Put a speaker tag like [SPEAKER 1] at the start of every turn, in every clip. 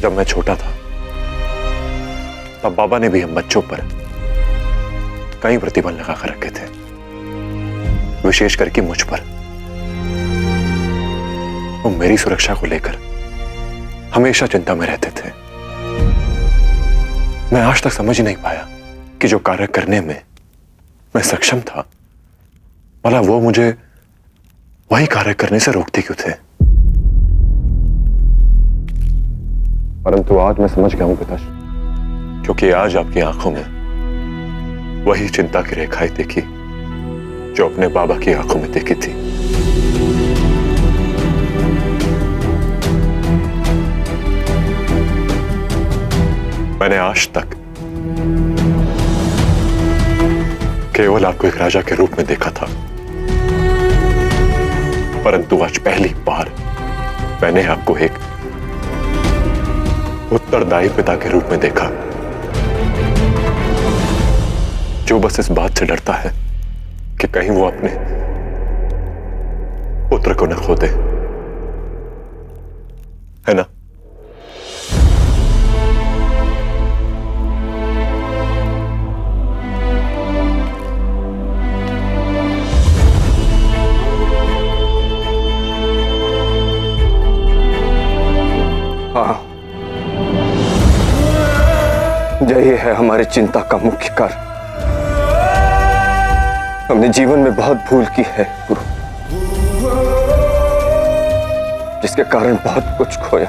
[SPEAKER 1] जब मैं छोटा था तब बाबा ने भी हम बच्चों पर कई प्रतिबंध लगा कर रखे थे, विशेष करके मुझ पर। वो मेरी सुरक्षा को लेकर हमेशा चिंता में रहते थे। मैं आज तक समझ ही नहीं पाया कि जो कार्य करने में मैं सक्षम था, भला वो मुझे वही कार्य करने से रोकते क्यों थे। परंतु आज मैं समझ गया हूं पिताश्री, क्योंकि आज आपकी आंखों में वही चिंता की रेखाएं देखी जो अपने बाबा की आंखों में देखी थी। मैंने आज तक केवल आपको एक राजा के रूप में देखा था, परंतु आज पहली बार मैंने आपको एक उत्तरदायी पिता के रूप में देखा, जो बस इस बात से डरता है कि कहीं वो अपने पुत्र को न खो दे, है ना?
[SPEAKER 2] हाँ, यही है हमारी चिंता का मुख्य कारण। हमने जीवन में बहुत भूल की है गुरु, जिसके कारण बहुत कुछ खोया।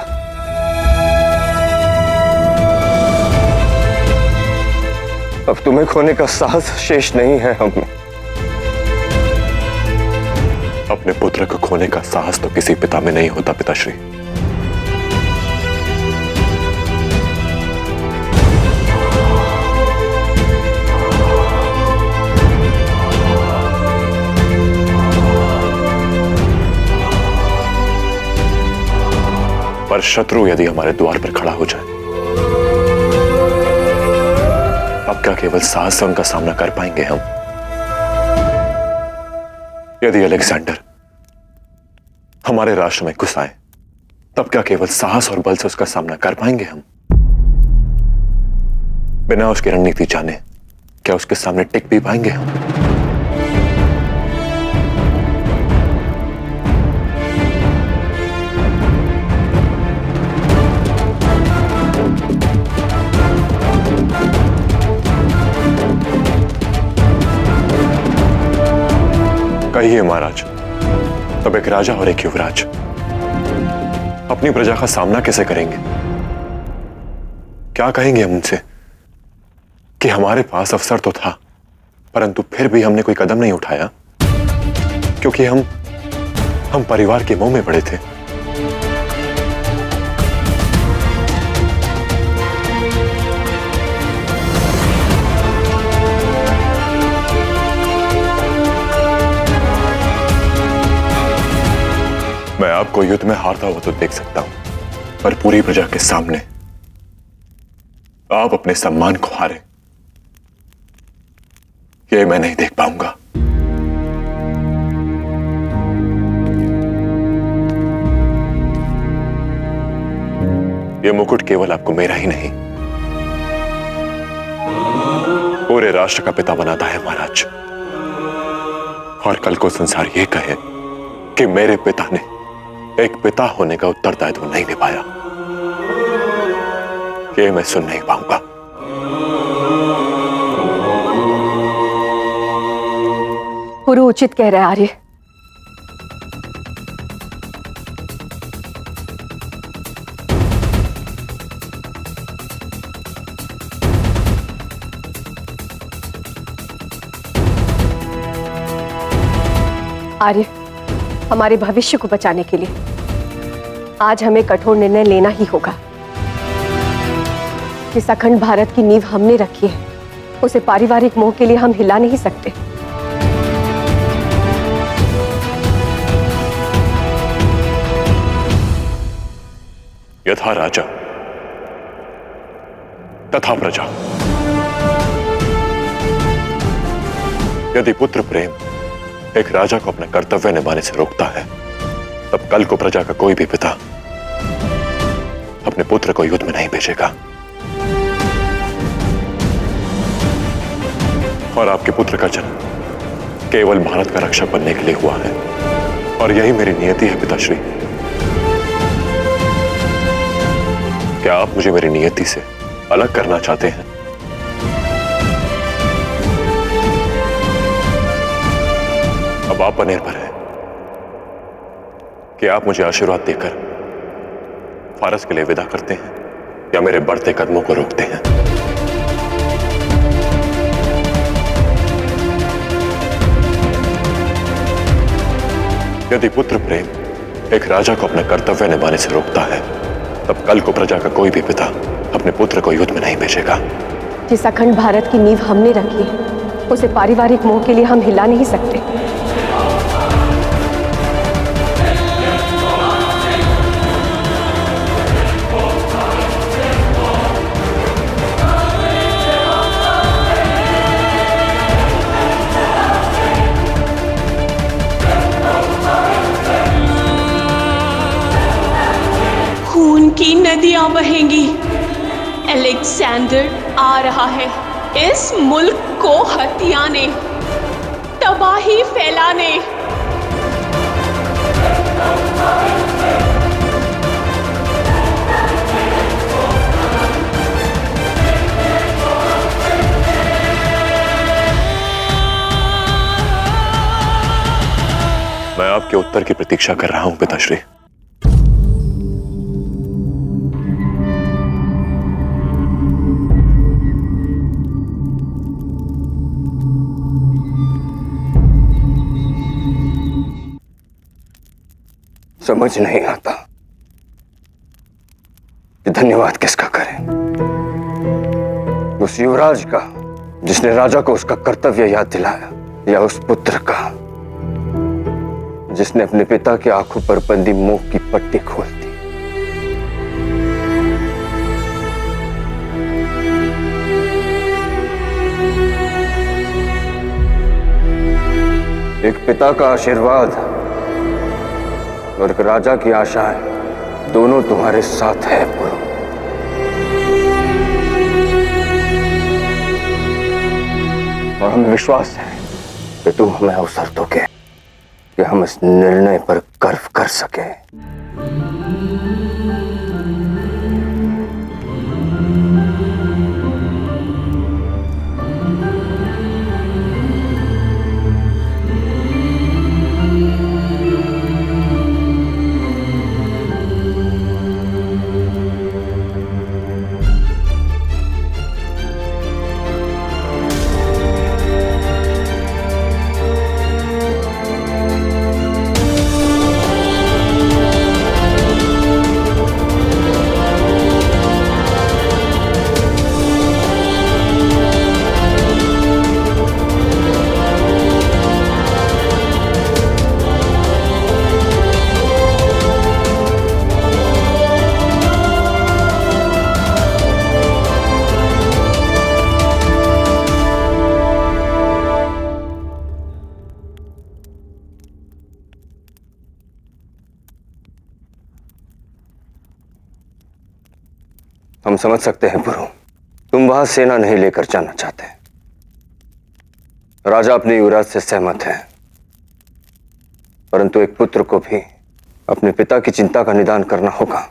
[SPEAKER 2] अब तुम्हें खोने का साहस शेष नहीं है हम में।
[SPEAKER 1] अपने पुत्र को खोने का साहस तो किसी पिता में नहीं होता पिताश्री। पर शत्रु यदि हमारे द्वार पर खड़ा हो जाए, अब क्या केवल साहस से उनका सामना कर पाएंगे हम? यदि अलेक्जेंडर हमारे राष्ट्र में घुस आए, तब क्या केवल साहस और बल से उसका सामना कर पाएंगे हम? बिना उसकी रणनीति जाने क्या उसके सामने टिक भी पाएंगे हम? कहिए महाराज, तब एक राजा और एक युवराज अपनी प्रजा का सामना कैसे करेंगे? क्या कहेंगे हम उनसे कि हमारे पास अवसर तो था, परंतु फिर भी हमने कोई कदम नहीं उठाया क्योंकि हम परिवार के मोह में पड़े थे। मैं आपको युद्ध में हारता हुआ तो देख सकता हूं, पर पूरी प्रजा के सामने आप अपने सम्मान को हारे, ये मैं नहीं देख पाऊंगा। ये मुकुट केवल आपको मेरा ही नहीं, पूरे राष्ट्र का पिता बनाता है महाराज। और कल को संसार ये कहे कि मेरे पिता ने एक पिता होने का उत्तरदायित्व नहीं निभाया, ये मैं सुन नहीं पाऊंगा।
[SPEAKER 3] गुरु उचित कह रहे आर्य। आर्य, हमारे भविष्य को बचाने के लिए आज हमें कठोर निर्णय लेना ही होगा। जिस अखंड भारत की नींव हमने रखी है, उसे पारिवारिक मोह के लिए हम हिला नहीं सकते।
[SPEAKER 1] यथा राजा तथा प्रजा। यदि पुत्र प्रेम एक राजा को अपना कर्तव्य निभाने से रोकता है, तब कल को प्रजा का कोई भी पिता अपने पुत्र को युद्ध में नहीं भेजेगा। और आपके पुत्र का जन्म केवल भारत का रक्षक बनने के लिए हुआ है, और यही मेरी नियति है पिताश्री। क्या आप मुझे मेरी नियति से अलग करना चाहते हैं? अब आप पर निर्भर है कि आप मुझे आशीर्वाद देकर फारस के लिए विदा करते हैं या मेरे बढ़ते कदमों को रोकते हैं। यदि पुत्र प्रेम एक राजा को अपना कर्तव्य निभाने से रोकता है, तब कल को प्रजा का कोई भी पिता अपने पुत्र को युद्ध में नहीं भेजेगा।
[SPEAKER 3] जिस अखंड भारत की नींव हमने रखी है, उसे पारिवारिक मोह के लिए हम हिला नहीं सकते।
[SPEAKER 4] खून की नदियां बहेंगी। अलेक्जेंडर आ रहा है इस मुल्क को हथियाने, तबाही फैलाने।
[SPEAKER 1] मैं आपके उत्तर की प्रतीक्षा कर रहा हूं पिताश्री।
[SPEAKER 2] समझ नहीं आता कि धन्यवाद किसका करें। उस युवराज का जिसने राजा को उसका कर्तव्य याद दिलाया, या उस पुत्र का जिसने अपने पिता की आंखों पर बंदी मोह की पट्टी खोल दी। एक पिता का आशीर्वाद और एक राजा की आशाएं दोनों तुम्हारे साथ है पुरु। और हमें विश्वास है कि तुम हमें अवसर दोगे कि हम इस निर्णय पर गर्व कर सके। हम समझ सकते हैं पुरु, तुम वहां सेना नहीं लेकर जाना चाहते। राजा अपने युवराज से सहमत है, परंतु एक पुत्र को भी अपने पिता की चिंता का निदान करना होगा।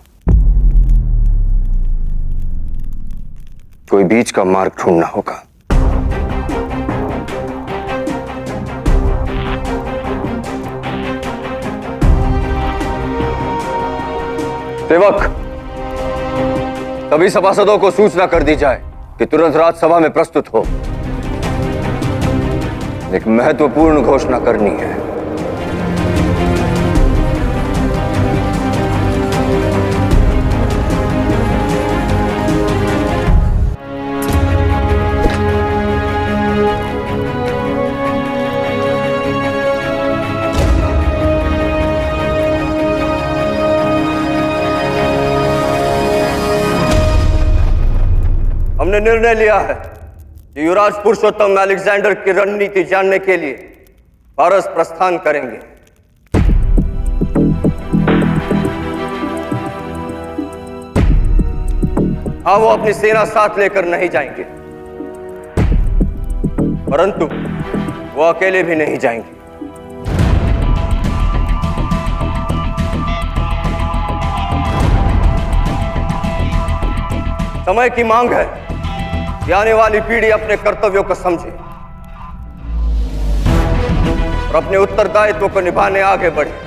[SPEAKER 2] कोई बीच का मार्ग ढूंढना होगा। सेवक, सभी सभासदों को सूचना कर दी जाए कि तुरंत राजसभा में प्रस्तुत हो। एक महत्वपूर्ण घोषणा करनी है। हमने निर्णय लिया है कि युवराज पुरुषोत्तम अलेक्जेंडर की रणनीति जानने के लिए फारस प्रस्थान करेंगे। हाँ, वो अपनी सेना साथ लेकर नहीं जाएंगे, परंतु वो अकेले भी नहीं जाएंगे। समय की मांग है कि आने वाली पीढ़ी अपने कर्तव्यों को समझे और अपने उत्तरदायित्व को निभाने आगे बढ़े।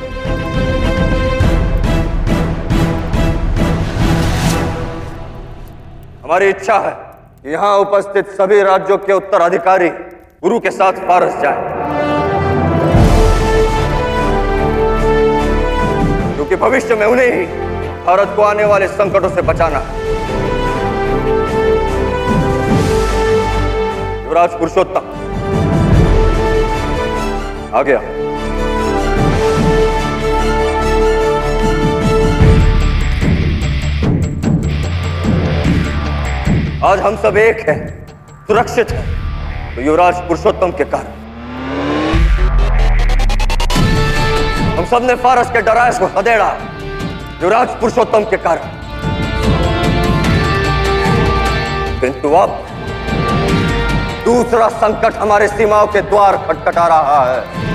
[SPEAKER 2] हमारी इच्छा है कि यहां उपस्थित सभी राज्यों के उत्तराधिकारी गुरु के साथ फारस जाएं, क्योंकि भविष्य में उन्हें ही भारत को आने वाले संकटों से बचाना है। युवराज पुरुषोत्तम, आ गया। आज हम सब एक हैं, सुरक्षित हैं, तो युवराज पुरुषोत्तम के कारण। हम सब ने फारस के डराइस को खदेड़ा युवराज पुरुषोत्तम के कारण। किंतु अब दूसरा संकट हमारे सीमाओं के द्वार खटखटा रहा है।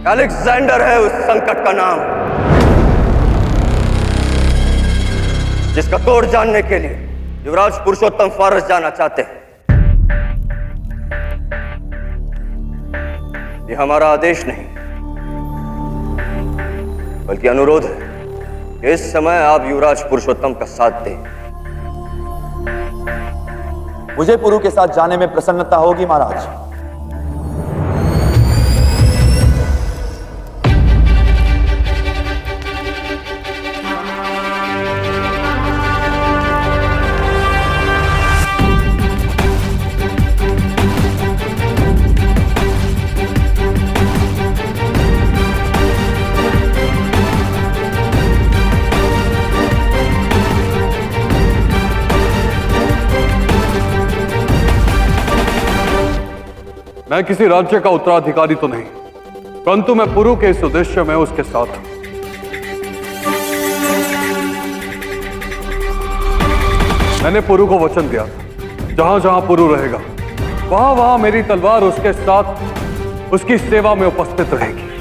[SPEAKER 2] अलेक्जेंडर है उस संकट का नाम, जिसका तोड़ जानने के लिए युवराज पुरुषोत्तम फारस जाना चाहते हैं। ये हमारा आदेश नहीं, बल्कि अनुरोध है कि इस समय आप युवराज पुरुषोत्तम का साथ दें।
[SPEAKER 5] मुझे पुरु के साथ जाने में प्रसन्नता होगी महाराज।
[SPEAKER 6] मैं किसी राज्य का उत्तराधिकारी तो नहीं, परंतु मैं पुरु के इस उद्देश्य में उसके साथ हूं। मैंने पुरु को वचन दिया था, जहां जहां पुरु रहेगा वहां वहां मेरी तलवार उसके साथ उसकी सेवा में उपस्थित रहेगी।